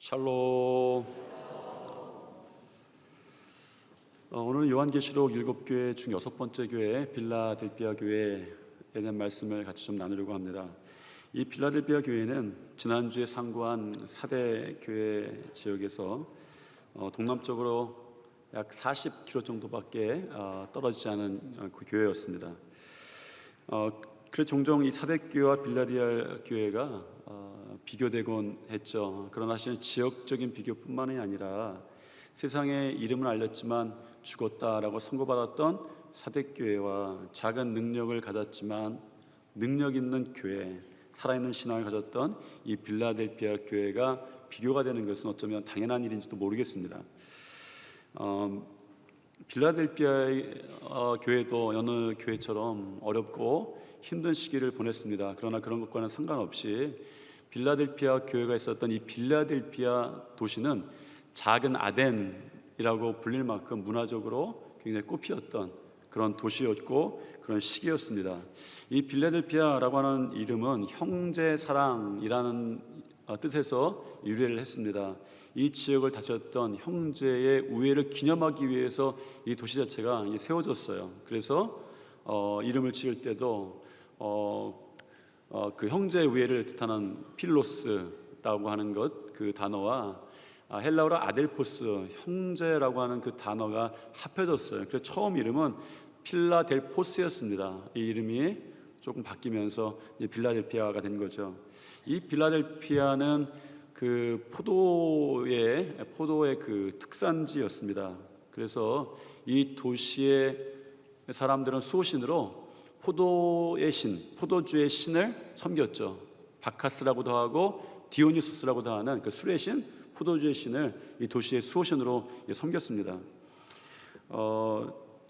샬롬. 오늘은 요한계시록 7교회 중 6번째 교회 빌라델피아 교회에 대한 말씀을 같이 좀 나누려고 합니다. 이 빌라델피아 교회는 지난주에 상고한 사대 교회 지역에서 동남쪽으로 약 40km 정도밖에 떨어지지 않은 그 교회였습니다. 그래서 종종 이 사대교회와 빌라델피아 교회가 비교되곤 했죠. 그러나 사실 지역적인 비교뿐만이 아니라 세상에 이름을 알렸지만 죽었다라고 선고받았던 사대교회와 작은 능력을 가졌지만 능력 있는 교회, 살아있는 신앙을 가졌던 이 빌라델피아 교회가 비교가 되는 것은 어쩌면 당연한 일인지도 모르겠습니다. 빌라델피아 교회도 여느 교회처럼 어렵고 힘든 시기를 보냈습니다. 그러나 그런 것과는 상관없이 빌라델피아 교회가 있었던 이 빌라델피아 도시는 작은 아덴이라고 불릴 만큼 문화적으로 굉장히 꽃피었던 그런 도시였고 그런 시기였습니다. 이 빌라델피아라고 하는 이름은 형제 사랑이라는 뜻에서 유래를 했습니다. 이 지역을 다스렸던 형제의 우애를 기념하기 위해서 이 도시 자체가 세워졌어요. 그래서 이름을 지을 때도 그 형제의 우애를 뜻하는 필로스라고 하는 것, 그 단어와 헬라어로 아델포스, 형제라고 하는 그 단어가 합해졌어요. 그래서 처음 이름은 필라델포스였습니다. 이 이름이 조금 바뀌면서 빌라델피아가 된 거죠. 이 빌라델피아는 그 포도의 그 특산지였습니다. 그래서 이 도시의 사람들은 수호신으로 포도의 신, 포도주의 신을 섬겼죠. 바카스라고도 하고 디오니소스라고도 하는 그 술의 신, 포도주의 신을 이 도시의 수호신으로 섬겼습니다.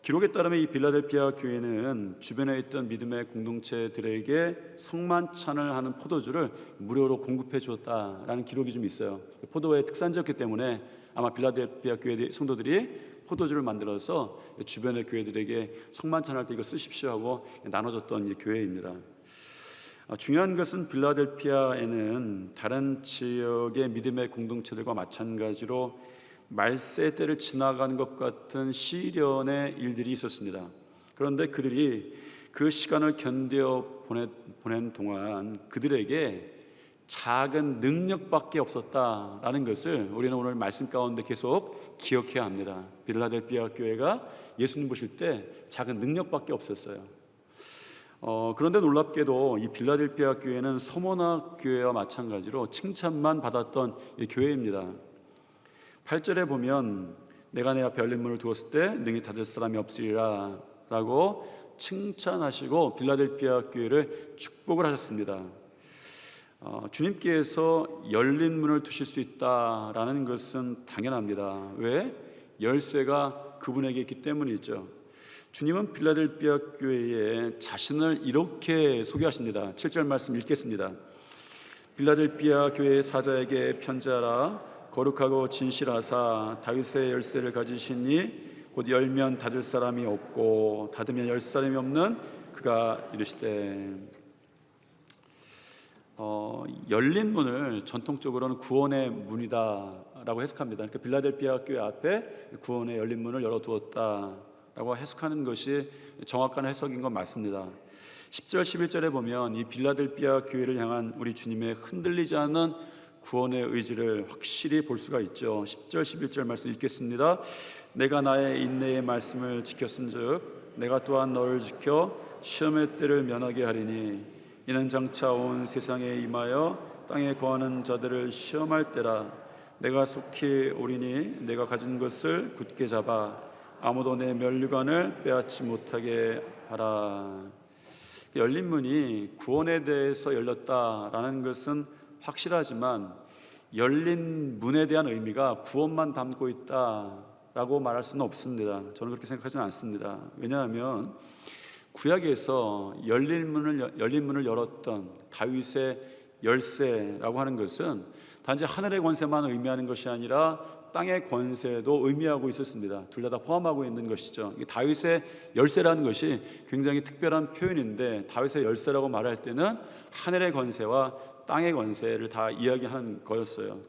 기록에 따르면 이 빌라델피아 교회는 주변에 있던 믿음의 공동체들에게 성만찬을 하는 포도주를 무료로 공급해 주었다라는 기록이 좀 있어요. 포도의 특산지였기 때문에 아마 빌라델피아 교회 성도들이 포도주를 만들어서 주변의 교회들에게 성만찬할 때 이거 쓰십시오 하고 나눠줬던 교회입니다. 중요한 것은 빌라델피아에는 다른 지역의 믿음의 공동체들과 마찬가지로 말세 때를 지나가는 것 같은 시련의 일들이 있었습니다. 그런데 그들이 그 시간을 견뎌 보낸 동안 그들에게 작은 능력밖에 없었다라는 것을 우리는 오늘 말씀 가운데 계속 기억해야 합니다. 빌라델피아 교회가 예수님 보실 때 작은 능력밖에 없었어요. 그런데 놀랍게도 이 빌라델피아 교회는 서머나 교회와 마찬가지로 칭찬만 받았던 교회입니다. 8절에 보면 내가 내 앞에 열린 문을 두었을 때 능히 닫을 사람이 없으리라 라고 칭찬하시고 빌라델피아 교회를 축복을 하셨습니다. 주님께서 열린 문을 두실 수 있다라는 것은 당연합니다. 왜? 열쇠가 그분에게 있기 때문이죠. 주님은 빌라델피아 교회에 자신을 이렇게 소개하십니다. 7절 말씀 읽겠습니다. 빌라델피아 교회 사자에게 편지하라. 거룩하고 진실하사 다윗의 열쇠를 가지시니 곧 열면 닫을 사람이 없고 닫으면 열 사람이 없는 그가 이르시되. 열린 문을 전통적으로는 구원의 문이다라고 해석합니다. 그러니까 빌라델피아 교회 앞에 구원의 열린 문을 열어두었다라고 해석하는 것이 정확한 해석인 건 맞습니다. 10절 11절에 보면 이 빌라델피아 교회를 향한 우리 주님의 흔들리지 않는 구원의 의지를 확실히 볼 수가 있죠. 10절 11절 말씀 읽겠습니다. 내가 나의 인내의 말씀을 지켰음즉 내가 또한 너를 지켜 시험의 때를 면하게 하리니 이는 장차 온 세상에 임하여 땅에 거하는 자들을 시험할 때라. 내가 속히 오리니 내가 가진 것을 굳게 잡아 아무도 내 면류관을 빼앗지 못하게 하라. 열린 문이 구원에 대해서 열렸다라는 것은 확실하지만 열린 문에 대한 의미가 구원만 담고 있다라고 말할 수는 없습니다. 저는 그렇게 생각하지는 않습니다. 왜냐하면 구약에서 열린 문을 열었던 다윗의 열쇠라고 하는 것은 단지 하늘의 권세만 의미하는 것이 아니라 땅의 권세도 의미하고 있었습니다. 둘 다 포함하고 있는 것이죠. 다윗의 열쇠라는 것이 굉장히 특별한 표현인데 다윗의 열쇠라고 말할 때는 하늘의 권세와 땅의 권세를 다 이야기하는 거였어요.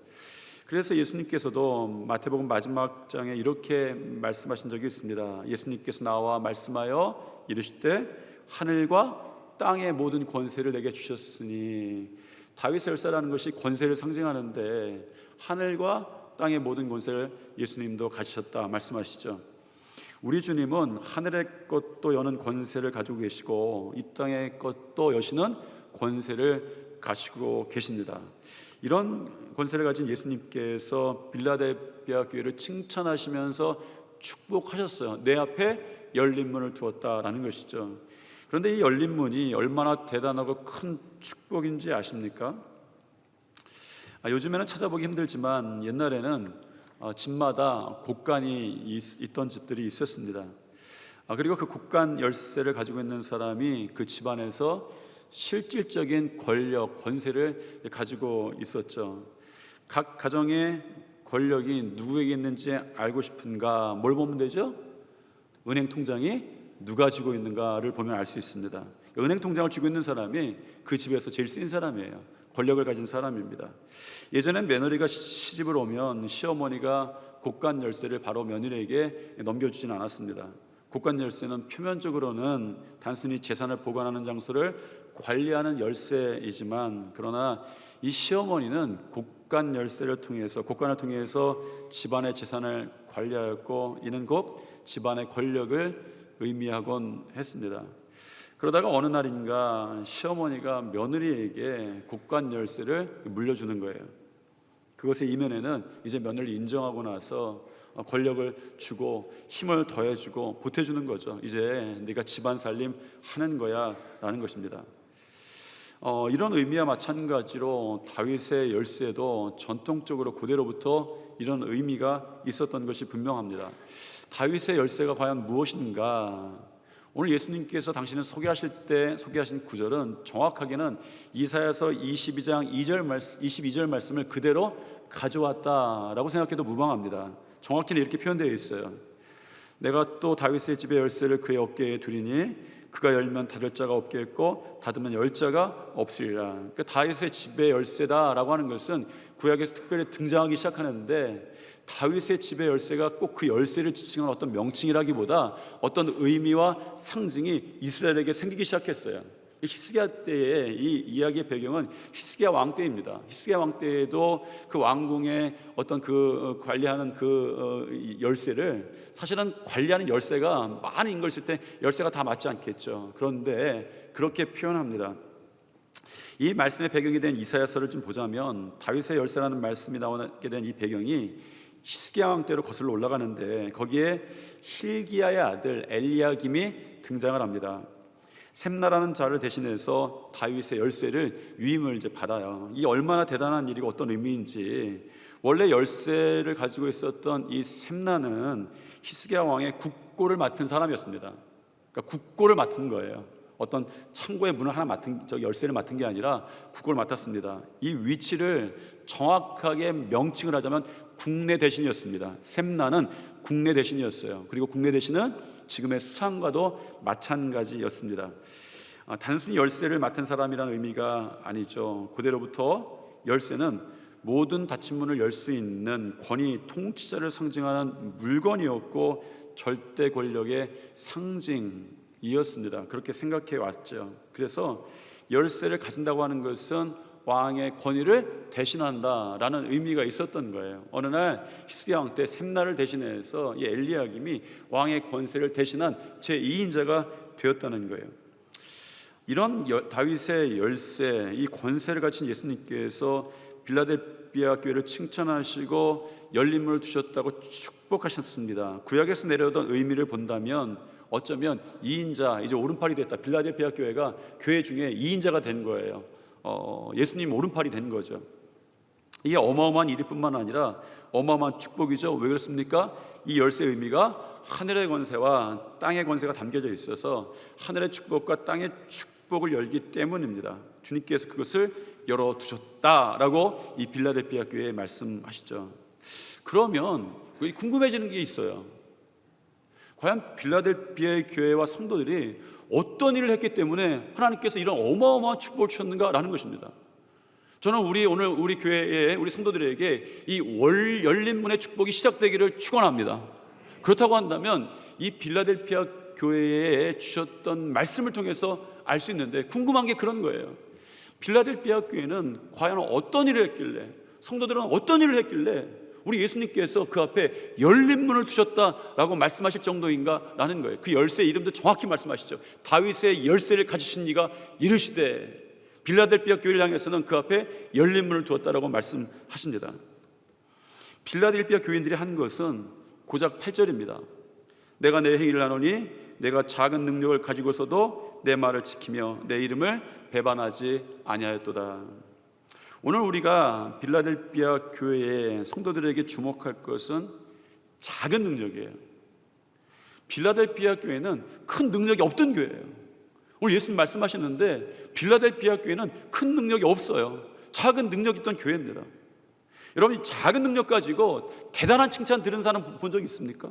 그래서 예수님께서도 마태복음 마지막 장에 이렇게 말씀하신 적이 있습니다. 예수님께서 나와 말씀하여 이르시되 하늘과 땅의 모든 권세를 내게 주셨으니, 다윗의 열쇠라는 것이 권세를 상징하는데 하늘과 땅의 모든 권세를 예수님도 가지셨다 말씀하시죠. 우리 주님은 하늘의 것도 여는 권세를 가지고 계시고 이 땅의 것도 여시는 권세를 가지고 계십니다. 이런 권세를 가진 예수님께서 빌라델비아 교회를 칭찬하시면서 축복하셨어요. 내 앞에 열린 문을 두었다라는 것이죠. 그런데 이 열린 문이 얼마나 대단하고 큰 축복인지 아십니까? 요즘에는 찾아보기 힘들지만 옛날에는 집마다 곡간이 있던 집들이 있었습니다. 그리고 그 곡간 열쇠를 가지고 있는 사람이 그 집안에서 실질적인 권력, 권세를 가지고 있었죠. 각 가정의 권력이 누구에게 있는지 알고 싶은가? 뭘 보면 되죠? 은행 통장이 누가 쥐고 있는가를 보면 알 수 있습니다. 은행 통장을 쥐고 있는 사람이 그 집에서 제일 센 사람이에요. 권력을 가진 사람입니다. 예전엔 며느리가 시집을 오면 시어머니가 곡간 열쇠를 바로 며느리에게 넘겨주진 않았습니다. 곡간 열쇠는 표면적으로는 단순히 재산을 보관하는 장소를 관리하는 열쇠이지만, 그러나 이 시어머니는 곡간 열쇠를 통해서, 곡간을 통해서 집안의 재산을 관리하였고, 이는 곧 집안의 권력을 의미하곤 했습니다. 그러다가 어느 날인가 시어머니가 며느리에게 곡간 열쇠를 물려주는 거예요. 그것의 이면에는 이제 며느리를 인정하고 나서 권력을 주고 힘을 더해주고 보태주는 거죠. 이제 네가 집안 살림 하는 거야 라는 것입니다. 이런 의미와 마찬가지로 다윗의 열쇠도 전통적으로 고대로부터 이런 의미가 있었던 것이 분명합니다. 다윗의 열쇠가 과연 무엇인가? 오늘 예수님께서 당신을 소개하실 때 소개하신 구절은 정확하게는 이사야서 22절 말씀을 그대로 가져왔다라고 생각해도 무방합니다. 정확히는 이렇게 표현되어 있어요. 내가 또 다윗의 집의 열쇠를 그의 어깨에 두리니 그가 열면 닫을 자가 없겠고 닫으면 열 자가 없으리라. 그러니까 다윗의 집의 열쇠다라고 하는 것은 구약에서 특별히 등장하기 시작하는데, 다윗의 집의 열쇠가 꼭 그 열쇠를 지칭하는 어떤 명칭이라기보다 어떤 의미와 상징이 이스라엘에게 생기기 시작했어요. 히스기야 때의 이 이야기의 배경은 히스기야 왕 때입니다. 히스기야 왕 때에도 그 왕궁의 어떤 그 관리하는 그 열쇠를, 사실은 관리하는 열쇠가 많은 인걸 쓸 때 열쇠가 다 맞지 않겠죠. 그런데 그렇게 표현합니다. 이 말씀의 배경이 된 이사야서를 좀 보자면 다윗의 열쇠라는 말씀이 나오게 된 이 배경이 히스기야 왕 때로 거슬러 올라가는데, 거기에 힐기야의 아들 엘리야김이 등장을 합니다. 셈나라는 자를 대신해서 다윗의 열쇠를 위임을 이제 받아요. 이 얼마나 대단한 일이고 어떤 의미인지, 원래 열쇠를 가지고 있었던 이 셈나는 히스기야 왕의 국고를 맡은 사람이었습니다. 그러니까 국고를 맡은 거예요. 어떤 창고의 문을 하나 맡은, 열쇠를 맡은 게 아니라 국고를 맡았습니다. 이 위치를 정확하게 명칭을 하자면 국내 대신이었습니다. 셈나는 국내 대신이었어요. 그리고 국내 대신은 지금의 수상과도 마찬가지였습니다. 단순히 열쇠를 맡은 사람이라는 의미가 아니죠. 고대로부터 열쇠는 모든 닫힌 문을 열 수 있는 권위, 통치자를 상징하는 물건이었고 절대 권력의 상징이었습니다. 그렇게 생각해 왔죠. 그래서 열쇠를 가진다고 하는 것은 왕의 권위를 대신한다라는 의미가 있었던 거예요. 어느 날 히스기야 왕 때 셈나를 대신해서 이 엘리야김이 왕의 권세를 대신한 제2인자가 되었다는 거예요. 이런 다윗의 열쇠, 이 권세를 가진 예수님께서 빌라델비아 교회를 칭찬하시고 열린 문을 두셨다고 축복하셨습니다. 구약에서 내려오던 의미를 본다면 어쩌면 2인자, 이제 오른팔이 됐다. 빌라델비아 교회가 교회 중에 2인자가 된 거예요. 예수님 오른팔이 된 거죠. 이게 어마어마한 일뿐만 아니라 어마어마한 축복이죠. 왜 그렇습니까? 이 열쇠의 의미가 하늘의 권세와 땅의 권세가 담겨져 있어서 하늘의 축복과 땅의 축복을 열기 때문입니다. 주님께서 그것을 열어두셨다라고 이 빌라델비아 교회에 말씀하시죠. 그러면 궁금해지는 게 있어요. 과연 빌라델비아의 교회와 성도들이 어떤 일을 했기 때문에 하나님께서 이런 어마어마한 축복을 주셨는가라는 것입니다. 저는 오늘 우리 교회에 우리 성도들에게 이 열린 문의 축복이 시작되기를 축원합니다. 그렇다고 한다면 이 빌라델피아 교회에 주셨던 말씀을 통해서 알 수 있는데, 궁금한 게 그런 거예요. 빌라델피아 교회는 과연 어떤 일을 했길래, 성도들은 어떤 일을 했길래 우리 예수님께서 그 앞에 열린 문을 두셨다라고 말씀하실 정도인가 라는 거예요. 그 열쇠 이름도 정확히 말씀하시죠. 다윗의 열쇠를 가지신 이가 이르시되, 빌라델피아 교회를 향해서는 그 앞에 열린 문을 두었다라고 말씀하십니다. 빌라델피아 교인들이 한 것은 고작 8절입니다. 내가 내 행위를 하노니 내가 작은 능력을 가지고서도 내 말을 지키며 내 이름을 배반하지 아니하였도다. 오늘 우리가 빌라델피아 교회의 성도들에게 주목할 것은 작은 능력이에요. 빌라델피아 교회는 큰 능력이 없던 교회예요. 오늘 예수님 말씀하셨는데 빌라델피아 교회는 큰 능력이 없어요. 작은 능력이 있던 교회입니다. 여러분, 이 작은 능력 가지고 대단한 칭찬 들은 사람 본 적 있습니까?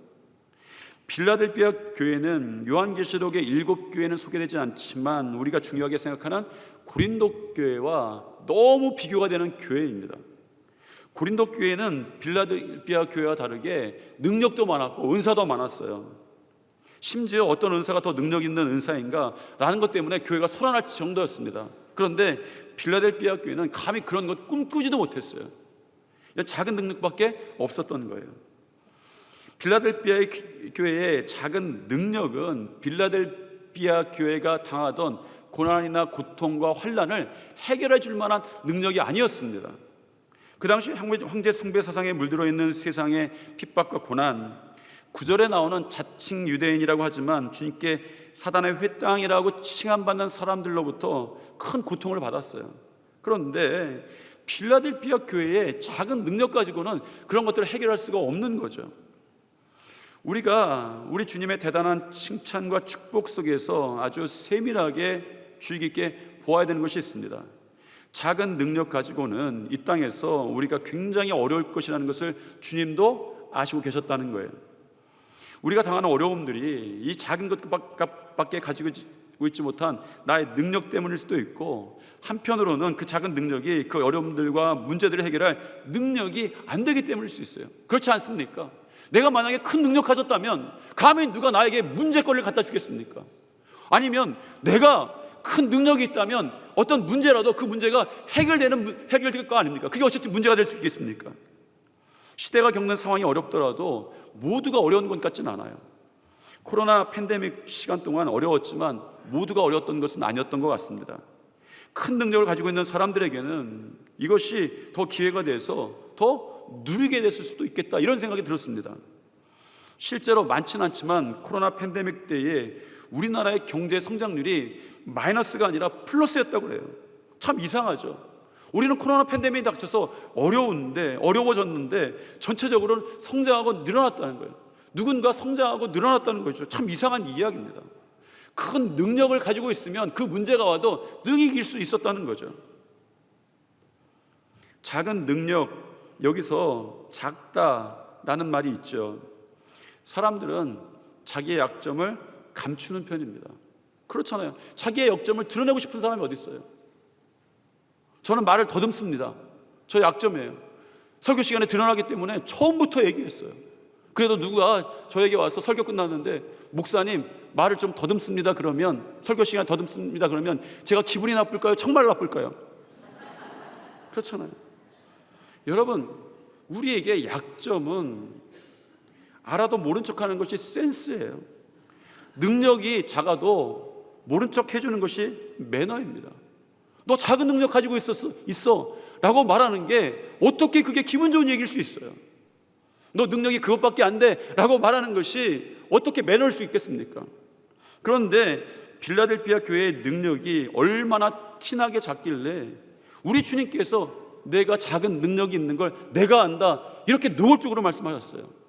빌라델피아 교회는 요한계시록의 7교회는 소개되지 않지만 우리가 중요하게 생각하는 고린도 교회와 너무 비교가 되는 교회입니다. 고린도 교회는 빌라델피아 교회와 다르게 능력도 많았고 은사도 많았어요. 심지어 어떤 은사가 더 능력 있는 은사인가 라는 것 때문에 교회가 소란할 정도였습니다. 그런데 빌라델피아 교회는 감히 그런 것 꿈꾸지도 못했어요. 작은 능력밖에 없었던 거예요. 빌라델피아 교회의 작은 능력은 빌라델피아 교회가 당하던 고난이나 고통과 환난을 해결해 줄 만한 능력이 아니었습니다. 그 당시 황제 숭배 사상에 물들어 있는 세상의 핍박과 고난, 9절에 나오는 자칭 유대인이라고 하지만 주님께 사단의 회당이라고 칭함받는 사람들로부터 큰 고통을 받았어요. 그런데 빌라델피아 교회의 작은 능력 가지고는 그런 것들을 해결할 수가 없는 거죠. 우리가 우리 주님의 대단한 칭찬과 축복 속에서 아주 세밀하게 주의 깊게 보아야 되는 것이 있습니다. 작은 능력 가지고는 이 땅에서 우리가 굉장히 어려울 것이라는 것을 주님도 아시고 계셨다는 거예요. 우리가 당하는 어려움들이 이 작은 것밖에 가지고 있지 못한 나의 능력 때문일 수도 있고, 한편으로는 그 작은 능력이 그 어려움들과 문제들을 해결할 능력이 안 되기 때문일 수 있어요. 그렇지 않습니까? 내가 만약에 큰 능력 가졌다면 감히 누가 나에게 문제거리를 갖다 주겠습니까? 아니면 내가 큰 능력이 있다면 어떤 문제라도 그 문제가 해결될 거 아닙니까? 그게 어쨌든 문제가 될 수 있겠습니까? 시대가 겪는 상황이 어렵더라도 모두가 어려운 것 같지는 않아요. 코로나 팬데믹 시간 동안 어려웠지만 모두가 어려웠던 것은 아니었던 것 같습니다. 큰 능력을 가지고 있는 사람들에게는 이것이 더 기회가 돼서 더 누리게 됐을 수도 있겠다, 이런 생각이 들었습니다. 실제로 많지는 않지만 코로나 팬데믹 때에 우리나라의 경제 성장률이 마이너스가 아니라 플러스였다고 해요. 참 이상하죠. 우리는 코로나 팬데믹이 닥쳐서 어려워졌는데 전체적으로는 성장하고 늘어났다는 거예요. 누군가 성장하고 늘어났다는 거죠. 참 이상한 이야기입니다. 큰 능력을 가지고 있으면 그 문제가 와도 능히 이길 수 있었다는 거죠. 작은 능력, 여기서 작다라는 말이 있죠. 사람들은 자기의 약점을 감추는 편입니다. 그렇잖아요. 자기의 약점을 드러내고 싶은 사람이 어디 있어요? 저는 말을 더듬습니다. 저 약점이에요. 설교 시간에 드러나기 때문에 처음부터 얘기했어요. 그래도 누가 저에게 와서 설교 끝났는데 목사님 말을 좀 더듬습니다 그러면, 설교 시간에 더듬습니다 그러면 제가 기분이 나쁠까요? 정말 나쁠까요? 그렇잖아요. 여러분, 우리에게 약점은 알아도 모른 척하는 것이 센스예요. 능력이 작아도 모른 척 해주는 것이 매너입니다. 너 작은 능력 가지고 있어 라고 말하는 게 어떻게 그게 기분 좋은 얘기일 수 있어요? 너 능력이 그것밖에 안 돼 라고 말하는 것이 어떻게 매너일 수 있겠습니까? 그런데 빌라델피아 교회의 능력이 얼마나 티나게 작길래 우리 주님께서 내가 작은 능력이 있는 걸 내가 안다, 이렇게 노골적으로 말씀하셨어요.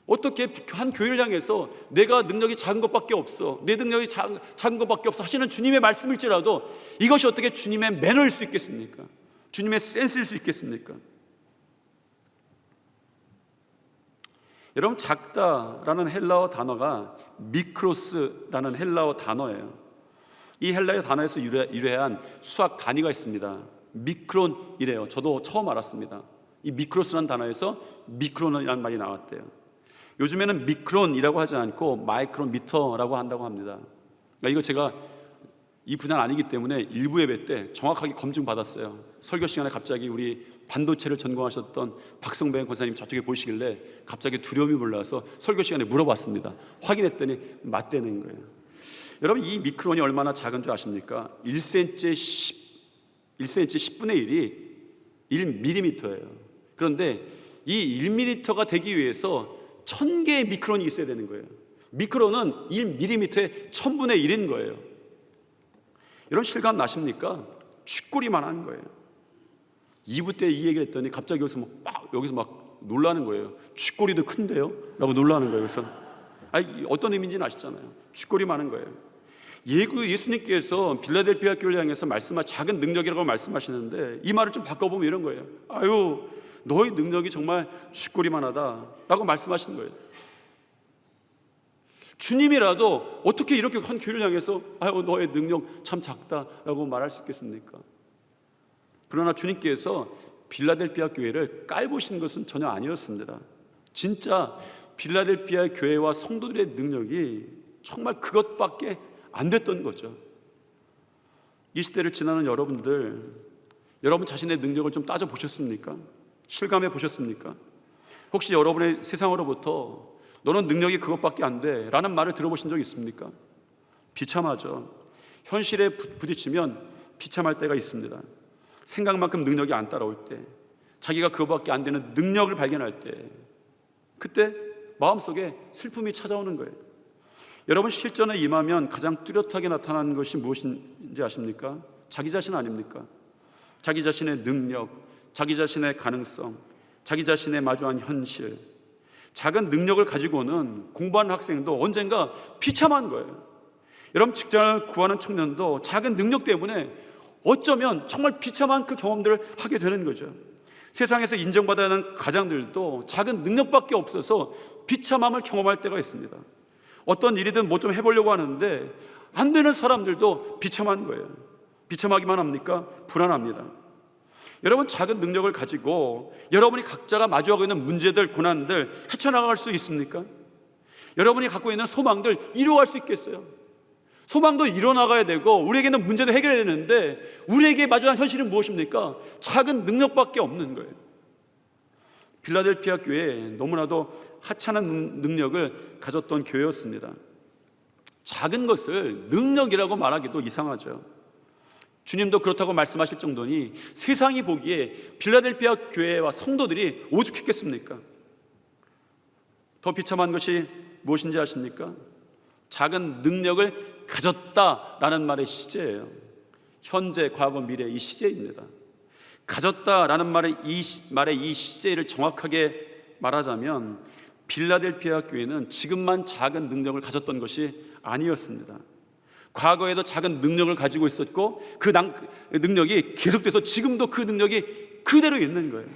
어떻게 한 교회를 향해서 내가 능력이 작은 것밖에 없어, 내 능력이 작은 것밖에 없어 하시는 주님의 말씀일지라도 이것이 어떻게 주님의 매너일 수 있겠습니까? 주님의 센스일 수 있겠습니까? 여러분, 작다라는 헬라어 단어가 미크로스라는 헬라어 단어예요. 이 헬라어 단어에서 유래한 수학 단위가 있습니다. 미크론이래요. 저도 처음 알았습니다. 이 미크로스라는 단어에서 미크론이라는 말이 나왔대요. 요즘에는 미크론이라고 하지 않고 마이크로미터라고 한다고 합니다. 그러니까 이거 제가 이 분야는 아니기 때문에 일부 예배 때 정확하게 검증받았어요. 설교 시간에 갑자기 우리 반도체를 전공하셨던 박성배 권사님 저쪽에 보시길래 갑자기 두려움이 올라와서 설교 시간에 물어봤습니다. 확인했더니 맞대는 거예요. 여러분, 이 미크론이 얼마나 작은 줄 아십니까? 1cm의 10분의 1이 1mm예요. 그런데 이 1mm가 되기 위해서 1000개의 미크론이 있어야 되는 거예요. 미크론은 1mm의 1000분의 1인 거예요. 이런 실감 나십니까? 쥐꼬리만한 거예요. 2부 때 이 얘기를 했더니 갑자기 여기서 막 놀라는 거예요. 쥐꼬리도 큰데요? 라고 놀라는 거예요. 그래서 어떤 의미인지는 아시잖아요. 쥐꼬리만한 거예요. 예수님께서 빌라델피아 교회를 향해서 작은 능력이라고 말씀하시는데 이 말을 좀 바꿔보면 이런 거예요. 아유, 너의 능력이 정말 쥐꼬리만하다 라고 말씀하시는 거예요. 주님이라도 어떻게 이렇게 한 교회를 향해서 아유, 너의 능력 참 작다라고 말할 수 있겠습니까? 그러나 주님께서 빌라델피아 교회를 깔보신 것은 전혀 아니었습니다. 진짜 빌라델피아 교회와 성도들의 능력이 정말 그것밖에 안 됐던 거죠. 이 시대를 지나는 여러분 자신의 능력을 좀 따져보셨습니까? 실감해 보셨습니까? 혹시 여러분의 세상으로부터 너는 능력이 그것밖에 안 돼 라는 말을 들어보신 적 있습니까? 비참하죠. 현실에 부딪히면 비참할 때가 있습니다. 생각만큼 능력이 안 따라올 때, 자기가 그것밖에 안 되는 능력을 발견할 때, 그때 마음속에 슬픔이 찾아오는 거예요. 여러분, 실전에 임하면 가장 뚜렷하게 나타나는 것이 무엇인지 아십니까? 자기 자신 아닙니까? 자기 자신의 능력, 자기 자신의 가능성, 자기 자신의 마주한 현실. 작은 능력을 가지고는 공부하는 학생도 언젠가 비참한 거예요. 여러분, 직장을 구하는 청년도 작은 능력 때문에 어쩌면 정말 비참한 그 경험들을 하게 되는 거죠. 세상에서 인정받아야 하는 가장들도 작은 능력밖에 없어서 비참함을 경험할 때가 있습니다. 어떤 일이든 뭐 좀 해보려고 하는데 안 되는 사람들도 비참한 거예요. 비참하기만 합니까? 불안합니다. 여러분, 작은 능력을 가지고 여러분이 각자가 마주하고 있는 문제들, 고난들 헤쳐나갈 수 있습니까? 여러분이 갖고 있는 소망들 이루어갈 수 있겠어요? 소망도 이뤄나가야 되고 우리에게는 문제도 해결해야 되는데 우리에게 마주한 현실은 무엇입니까? 작은 능력밖에 없는 거예요. 빌라델피아 교회에 너무나도 하찮은 능력을 가졌던 교회였습니다. 작은 것을 능력이라고 말하기도 이상하죠. 주님도 그렇다고 말씀하실 정도니 세상이 보기에 빌라델피아 교회와 성도들이 오죽했겠습니까? 더 비참한 것이 무엇인지 아십니까? 작은 능력을 가졌다라는 말의 시제예요. 현재, 과거, 미래 이 시제입니다. 가졌다라는 말의 이 시제를 정확하게 말하자면 빌라델피아 교회는 지금만 작은 능력을 가졌던 것이 아니었습니다. 과거에도 작은 능력을 가지고 있었고 그 능력이 계속돼서 지금도 그 능력이 그대로 있는 거예요.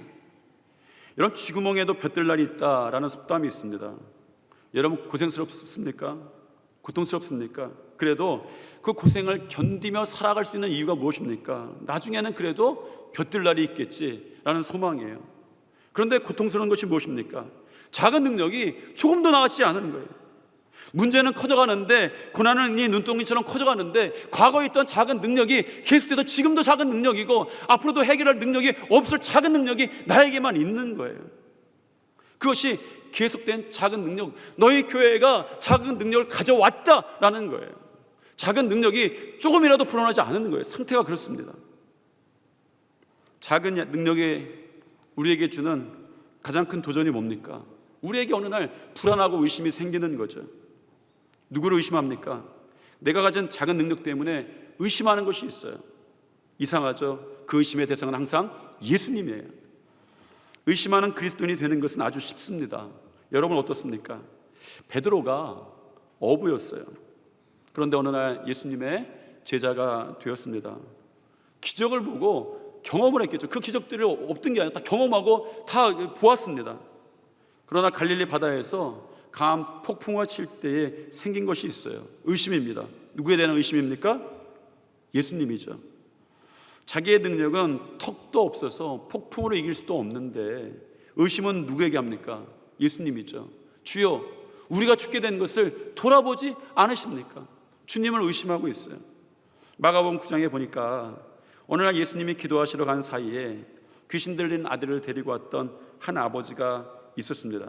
여러분, 쥐구멍에도 볕들 날이 있다라는 속담이 있습니다. 여러분, 고생스럽습니까? 고통스럽습니까? 그래도 그 고생을 견디며 살아갈 수 있는 이유가 무엇입니까? 나중에는 그래도 볕들 날이 있겠지라는 소망이에요. 그런데 고통스러운 것이 무엇입니까? 작은 능력이 조금 더 나아지지 않은 거예요. 문제는 커져가는데, 고난이 눈덩이처럼 커져가는데 과거에 있던 작은 능력이 계속돼서 지금도 작은 능력이고 앞으로도 해결할 능력이 없을 작은 능력이 나에게만 있는 거예요. 그것이 계속된 작은 능력, 너희 교회가 작은 능력을 가져왔다라는 거예요. 작은 능력이 조금이라도 불어나지 않는 거예요. 상태가 그렇습니다. 작은 능력이 우리에게 주는 가장 큰 도전이 뭡니까? 우리에게 어느 날 불안하고 의심이 생기는 거죠. 누구를 의심합니까? 내가 가진 작은 능력 때문에 의심하는 것이 있어요. 이상하죠? 그 의심의 대상은 항상 예수님이에요. 의심하는 그리스도인이 되는 것은 아주 쉽습니다. 여러분 어떻습니까? 베드로가 어부였어요. 그런데 어느 날 예수님의 제자가 되었습니다. 기적을 보고 경험을 했겠죠. 그 기적들이 없던 게 아니라 다 경험하고 다 보았습니다. 그러나 갈릴리 바다에서 강한 폭풍과 칠 때에 생긴 것이 있어요. 의심입니다. 누구에 대한 의심입니까? 예수님이죠. 자기의 능력은 턱도 없어서 폭풍으로 이길 수도 없는데 의심은 누구에게 합니까? 예수님이죠. 주여, 우리가 죽게 된 것을 돌아보지 않으십니까? 주님을 의심하고 있어요. 마가복음 9장에 보니까 어느 날 예수님이 기도하시러 간 사이에 귀신 들린 아들을 데리고 왔던 한 아버지가 있었습니다.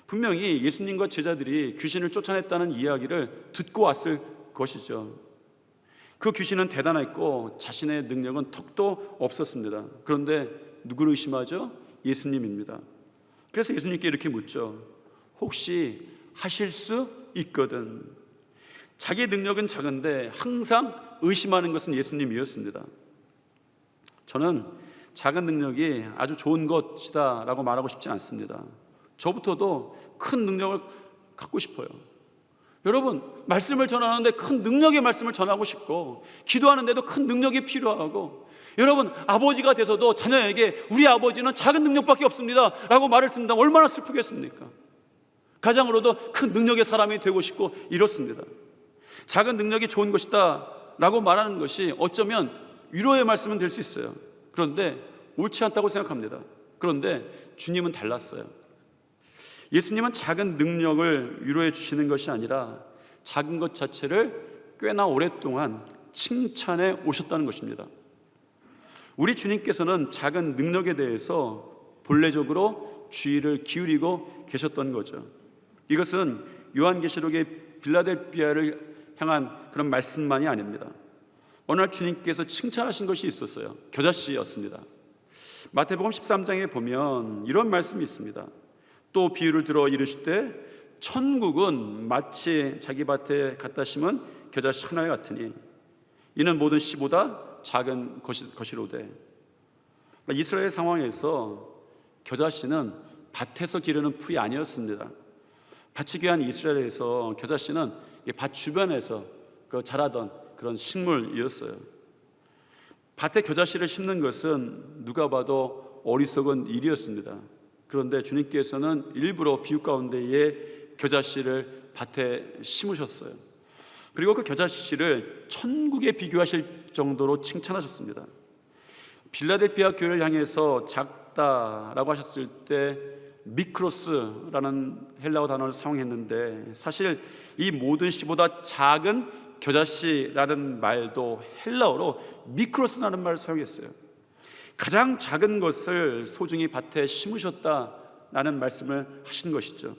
분명히 예수님과 제자들이 귀신을 쫓아냈다는 이야기를 듣고 왔을 것이죠. 그 귀신은 대단했고 자신의 능력은 턱도 없었습니다. 그런데 누구를 의심하죠? 예수님입니다. 그래서 예수님께 이렇게 묻죠. 혹시 하실 수 있거든. 자기의 능력은 작은데 항상 의심하는 것은 예수님이었습니다. 저는 작은 능력이 아주 좋은 것이다 라고 말하고 싶지 않습니다. 저부터도 큰 능력을 갖고 싶어요. 여러분, 말씀을 전하는데 큰 능력의 말씀을 전하고 싶고, 기도하는데도 큰 능력이 필요하고, 여러분, 아버지가 돼서도 자녀에게 우리 아버지는 작은 능력밖에 없습니다 라고 말을 듣는다면 얼마나 슬프겠습니까? 가장으로도 큰 능력의 사람이 되고 싶고 이렇습니다. 작은 능력이 좋은 것이다 라고 말하는 것이 어쩌면 위로의 말씀은 될 수 있어요. 그런데 옳지 않다고 생각합니다. 그런데 주님은 달랐어요. 예수님은 작은 능력을 위로해 주시는 것이 아니라 작은 것 자체를 꽤나 오랫동안 칭찬해 오셨다는 것입니다. 우리 주님께서는 작은 능력에 대해서 본래적으로 주의를 기울이고 계셨던 거죠. 이것은 요한계시록의 빌라델비아를 향한 그런 말씀만이 아닙니다. 어느 날 주님께서 칭찬하신 것이 있었어요. 겨자씨였습니다. 마태복음 13장에 보면 이런 말씀이 있습니다. 또 비유를 들어 이르시되 천국은 마치 자기 밭에 갖다 심은 겨자씨 하나 같으니 이는 모든 씨보다 작은 것이로되. 이스라엘 상황에서 겨자씨는 밭에서 기르는 풀이 아니었습니다. 밭이 귀한 이스라엘에서 겨자씨는 밭 주변에서 자라던 그런 식물이었어요. 밭에 겨자씨를 심는 것은 누가 봐도 어리석은 일이었습니다. 그런데 주님께서는 일부러 비유 가운데에 겨자씨를 밭에 심으셨어요. 그리고 그 겨자씨를 천국에 비교하실 정도로 칭찬하셨습니다. 빌라델비아 교회를 향해서 작다라고 하셨을 때 미크로스라는 헬라어 단어를 사용했는데, 사실 이 모든 씨보다 작은 겨자씨라는 말도 헬라어로 미크로스라는 말을 사용했어요. 가장 작은 것을 소중히 밭에 심으셨다라는 말씀을 하신 것이죠.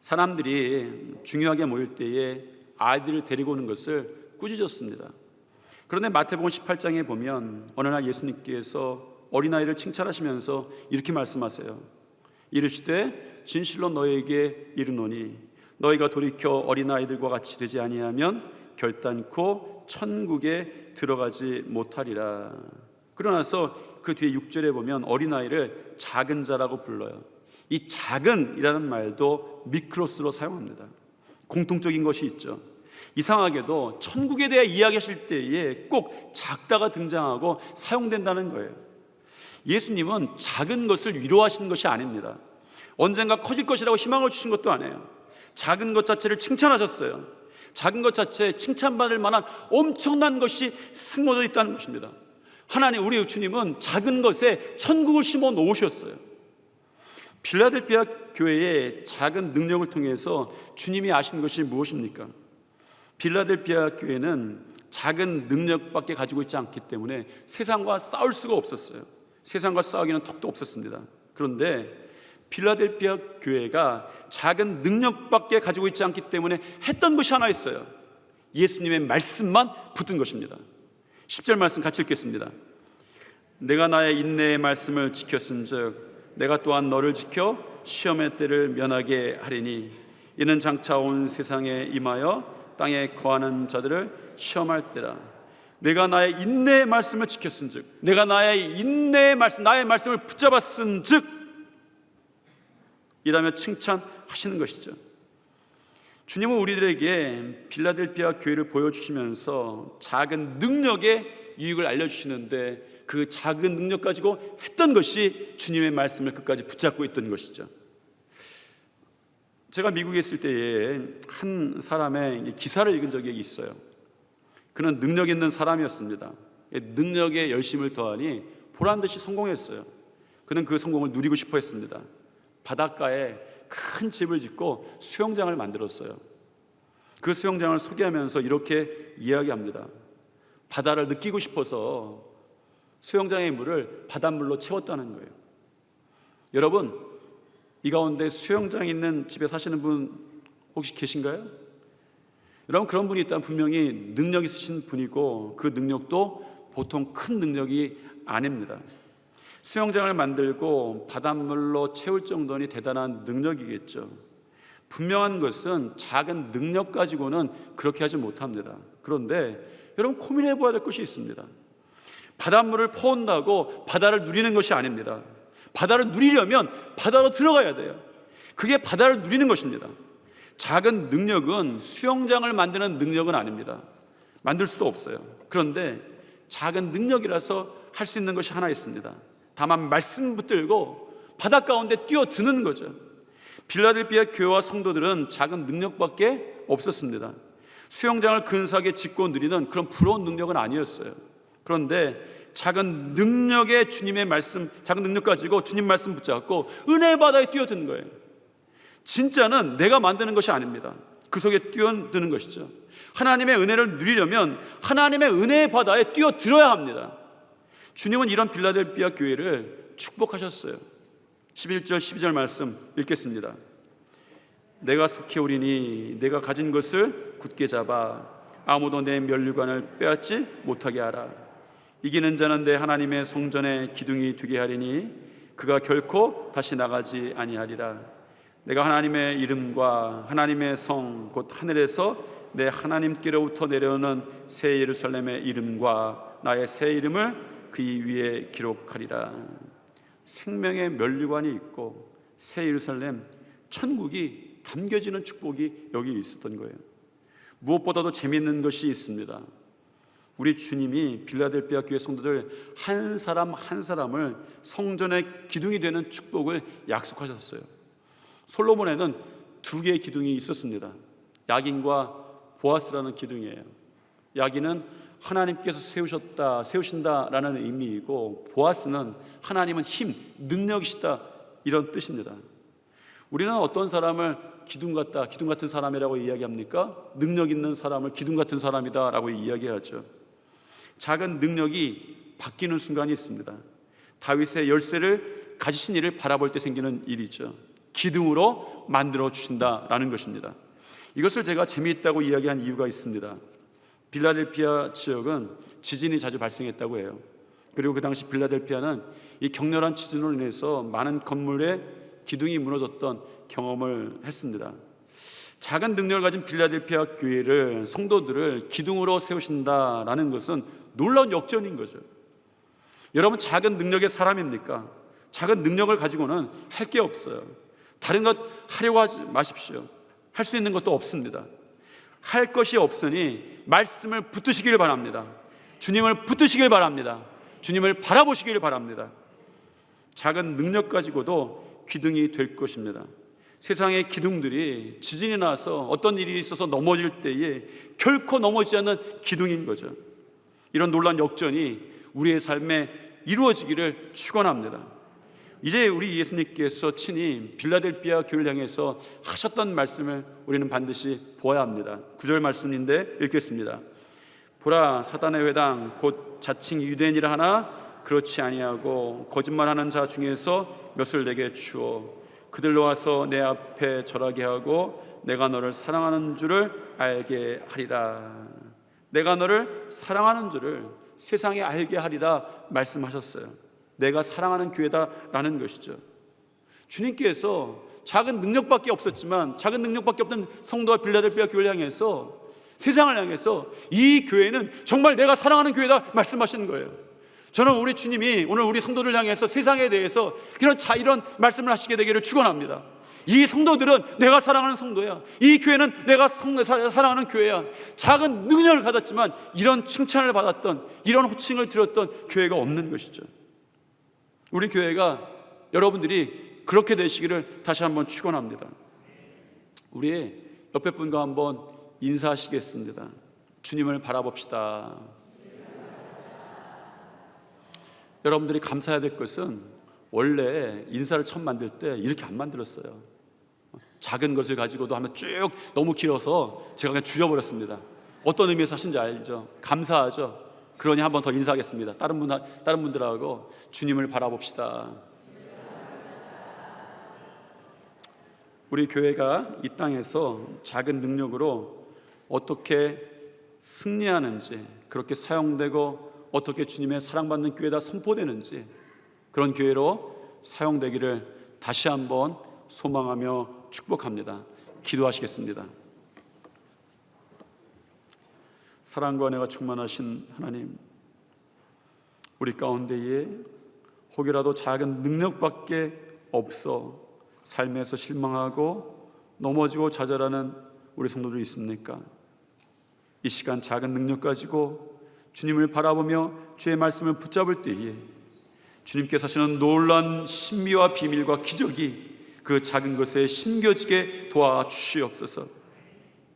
사람들이 중요하게 모일 때에 아이들을 데리고 오는 것을 꾸짖었습니다. 그런데 마태복음 18장에 보면 어느 날 예수님께서 어린아이를 칭찬하시면서 이렇게 말씀하세요. 이르시되 진실로 너희에게 이르노니 너희가 돌이켜 어린아이들과 같이 되지 아니하면 결단코 천국에 들어가지 못하리라. 그러나서 그 뒤에 6절에 보면 어린아이를 작은 자라고 불러요. 이 작은이라는 말도 미크로스로 사용합니다. 공통적인 것이 있죠. 이상하게도 천국에 대해 이야기하실 때에 꼭 작다가 등장하고 사용된다는 거예요. 예수님은 작은 것을 위로하신 것이 아닙니다. 언젠가 커질 것이라고 희망을 주신 것도 아니에요. 작은 것 자체를 칭찬하셨어요. 작은 것 자체에 칭찬받을 만한 엄청난 것이 숨어져 있다는 것입니다. 하나님, 우리 주님은 작은 것에 천국을 심어 놓으셨어요. 빌라델비아 교회의 작은 능력을 통해서 주님이 아신 것이 무엇입니까? 빌라델비아 교회는 작은 능력밖에 가지고 있지 않기 때문에 세상과 싸울 수가 없었어요. 세상과 싸우기는 턱도 없었습니다. 그런데 빌라델비아 교회가 작은 능력밖에 가지고 있지 않기 때문에 했던 것이 하나 있어요. 예수님의 말씀만 붙은 것입니다. 10절 말씀 같이 읽겠습니다. 내가 나의 인내의 말씀을 지켰은즉 내가 또한 너를 지켜 시험의 때를 면하게 하리니 이는 장차 온 세상에 임하여 땅에 거하는 자들을 시험할 때라. 내가 나의 인내의 말씀을 지켰은즉, 내가 나의 인내의 말씀, 나의 말씀을 붙잡았은즉 이라며 칭찬하시는 것이죠. 주님은 우리들에게 빌라델비아 교회를 보여주시면서 작은 능력의 유익을 알려주시는데, 그 작은 능력 가지고 했던 것이 주님의 말씀을 끝까지 붙잡고 있던 것이죠. 제가 미국에 있을 때에 한 사람의 기사를 읽은 적이 있어요. 그는 능력 있는 사람이었습니다. 능력에 열심을 더하니 보란듯이 성공했어요. 그는 그 성공을 누리고 싶어 했습니다. 바닷가에 큰 집을 짓고 수영장을 만들었어요. 그 수영장을 소개하면서 이렇게 이야기합니다. 바다를 느끼고 싶어서 수영장의 물을 바닷물로 채웠다는 거예요. 여러분, 이 가운데 수영장이 있는 집에 사시는 분 혹시 계신가요? 여러분, 그런 분이 있다면 분명히 능력 있으신 분이고 그 능력도 보통 큰 능력이 아닙니다. 수영장을 만들고 바닷물로 채울 정도니 대단한 능력이겠죠. 분명한 것은 작은 능력 가지고는 그렇게 하지 못합니다. 그런데 여러분, 고민해 봐야 될 것이 있습니다. 바닷물을 퍼온다고 바다를 누리는 것이 아닙니다. 바다를 누리려면 바다로 들어가야 돼요. 그게 바다를 누리는 것입니다. 작은 능력은 수영장을 만드는 능력은 아닙니다. 만들 수도 없어요. 그런데 작은 능력이라서 할 수 있는 것이 하나 있습니다. 다만 말씀 붙들고 바다 가운데 뛰어드는 거죠. 빌라델피아 교회와 성도들은 작은 능력밖에 없었습니다. 수영장을 근사하게 짓고 누리는 그런 부러운 능력은 아니었어요. 그런데 작은 능력의 주님의 말씀, 작은 능력 가지고 주님 말씀 붙잡고 은혜의 바다에 뛰어드는 거예요. 진짜는 내가 만드는 것이 아닙니다. 그 속에 뛰어드는 것이죠. 하나님의 은혜를 누리려면 하나님의 은혜의 바다에 뛰어들어야 합니다. 주님은 이런 빌라델피아 교회를 축복하셨어요. 11절 12절 말씀 읽겠습니다. 내가 속히 오리니 내가 가진 것을 굳게 잡아 아무도 내 면류관을 빼앗지 못하게 하라. 이기는 자는 내 하나님의 성전의 기둥이 되게 하리니 그가 결코 다시 나가지 아니하리라. 내가 하나님의 이름과 하나님의 성 곧 하늘에서 내 하나님께로부터 내려오는 새 예루살렘의 이름과 나의 새 이름을 그 위에 기록하리라. 생명의 면류관이 있고 새 예루살렘, 천국이 담겨지는 축복이 여기 있었던 거예요. 무엇보다도 재미있는 것이 있습니다. 우리 주님이 빌라델피아 교회 성도들 한 사람 한 사람을 성전의 기둥이 되는 축복을 약속하셨어요. 솔로몬에는 2개의 기둥이 있었습니다. 야긴과 보아스라는 기둥이에요. 야긴은 하나님께서 세우신다라는 의미이고, 보아스는 하나님은 힘, 능력이시다, 이런 뜻입니다. 우리는 어떤 사람을 기둥 같은 사람이라고 이야기합니까? 능력 있는 사람을 기둥 같은 사람이다라고 이야기하죠. 작은 능력이 바뀌는 순간이 있습니다. 다윗의 열쇠를 가지신 이를 바라볼 때 생기는 일이죠. 기둥으로 만들어 주신다라는 것입니다. 이것을 제가 재미있다고 이야기한 이유가 있습니다. 빌라델피아 지역은 지진이 자주 발생했다고 해요. 그리고 그 당시 빌라델피아는 이 격렬한 지진으로 인해서 많은 건물의 기둥이 무너졌던 경험을 했습니다. 작은 능력을 가진 빌라델피아 교회를, 성도들을 기둥으로 세우신다라는 것은 놀라운 역전인 거죠. 여러분, 작은 능력의 사람입니까? 작은 능력을 가지고는 할 게 없어요. 다른 것 하려고 하지 마십시오. 할 수 있는 것도 없습니다. 할 것이 없으니 말씀을 붙드시길 바랍니다. 주님을 붙드시길 바랍니다. 주님을 바라보시길 바랍니다. 작은 능력 가지고도 기둥이 될 것입니다. 세상의 기둥들이 지진이 나서 어떤 일이 있어서 넘어질 때에 결코 넘어지지 않는 기둥인 거죠. 이런 놀라운 역전이 우리의 삶에 이루어지기를 축원합니다. 이제 우리 예수님께서 친히 빌라델피아 교회를 향해서 하셨던 말씀을 우리는 반드시 보아야 합니다. 9절 말씀인데 읽겠습니다. 보라, 사단의 회당 곧 자칭 유대인이라 하나 그렇지 아니하고 거짓말하는 자 중에서 몇을 내게 주어 그들로 와서 내 앞에 절하게 하고 내가 너를 사랑하는 줄을 알게 하리라. 내가 너를 사랑하는 줄을 세상에 알게 하리라 말씀하셨어요. 내가 사랑하는 교회다라는 것이죠. 주님께서 작은 능력밖에 없었지만, 작은 능력밖에 없던 성도와 빌라델피아 교회를 향해서, 세상을 향해서 이 교회는 정말 내가 사랑하는 교회다 말씀하시는 거예요. 저는 우리 주님이 오늘 우리 성도들 향해서 세상에 대해서 이런 말씀을 하시게 되기를 축원합니다. 이 성도들은 내가 사랑하는 성도야. 이 교회는 내가 사랑하는 교회야. 작은 능력을 가졌지만 이런 칭찬을 받았던, 이런 호칭을 들었던 교회가 없는 것이죠. 우리 교회가, 여러분들이 그렇게 되시기를 다시 한번 축원합니다. 우리 옆에 분과 한번 인사하시겠습니다. 주님을 바라봅시다. 여러분들이 감사해야 될 것은 원래 인사를 처음 만들 때 이렇게 안 만들었어요. 작은 것을 가지고도 하면 쭉 너무 길어서 제가 그냥 줄여버렸습니다. 어떤 의미에서 하신지 알죠? 감사하죠? 그러니 한 번 더 인사하겠습니다. 다른 분들하고 주님을 바라봅시다. 우리 교회가 이 땅에서 작은 능력으로 어떻게 승리하는지, 그렇게 사용되고 어떻게 주님의 사랑받는 교회다 선포되는지, 그런 교회로 사용되기를 다시 한번 소망하며 축복합니다. 기도하시겠습니다. 사랑과 은혜가 충만하신 하나님, 우리 가운데에 혹이라도 작은 능력밖에 없어 삶에서 실망하고 넘어지고 좌절하는 우리 성도들 있습니까? 이 시간 작은 능력 가지고 주님을 바라보며 주의 말씀을 붙잡을 때에 주님께서 하시는 놀라운 신비와 비밀과 기적이 그 작은 것에 심겨지게 도와주시옵소서.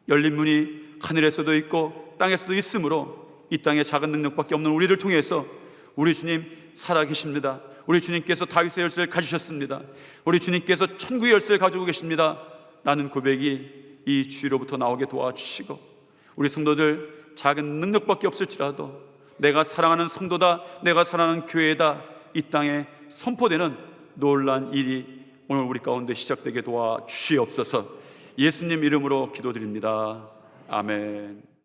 열린 문이 하늘에서도 있고 땅에서도 있으므로 이 땅에 작은 능력밖에 없는 우리를 통해서 우리 주님 살아계십니다. 우리 주님께서 다윗의 열쇠를 가지셨습니다. 우리 주님께서 천국의 열쇠를 가지고 계십니다. 라는 고백이 이 주위로부터 나오게 도와주시고, 우리 성도들 작은 능력밖에 없을지라도 내가 사랑하는 성도다, 내가 사랑하는 교회다, 이 땅에 선포되는 놀라운 일이 오늘 우리 가운데 시작되게 도와주시옵소서. 예수님 이름으로 기도드립니다. 아멘.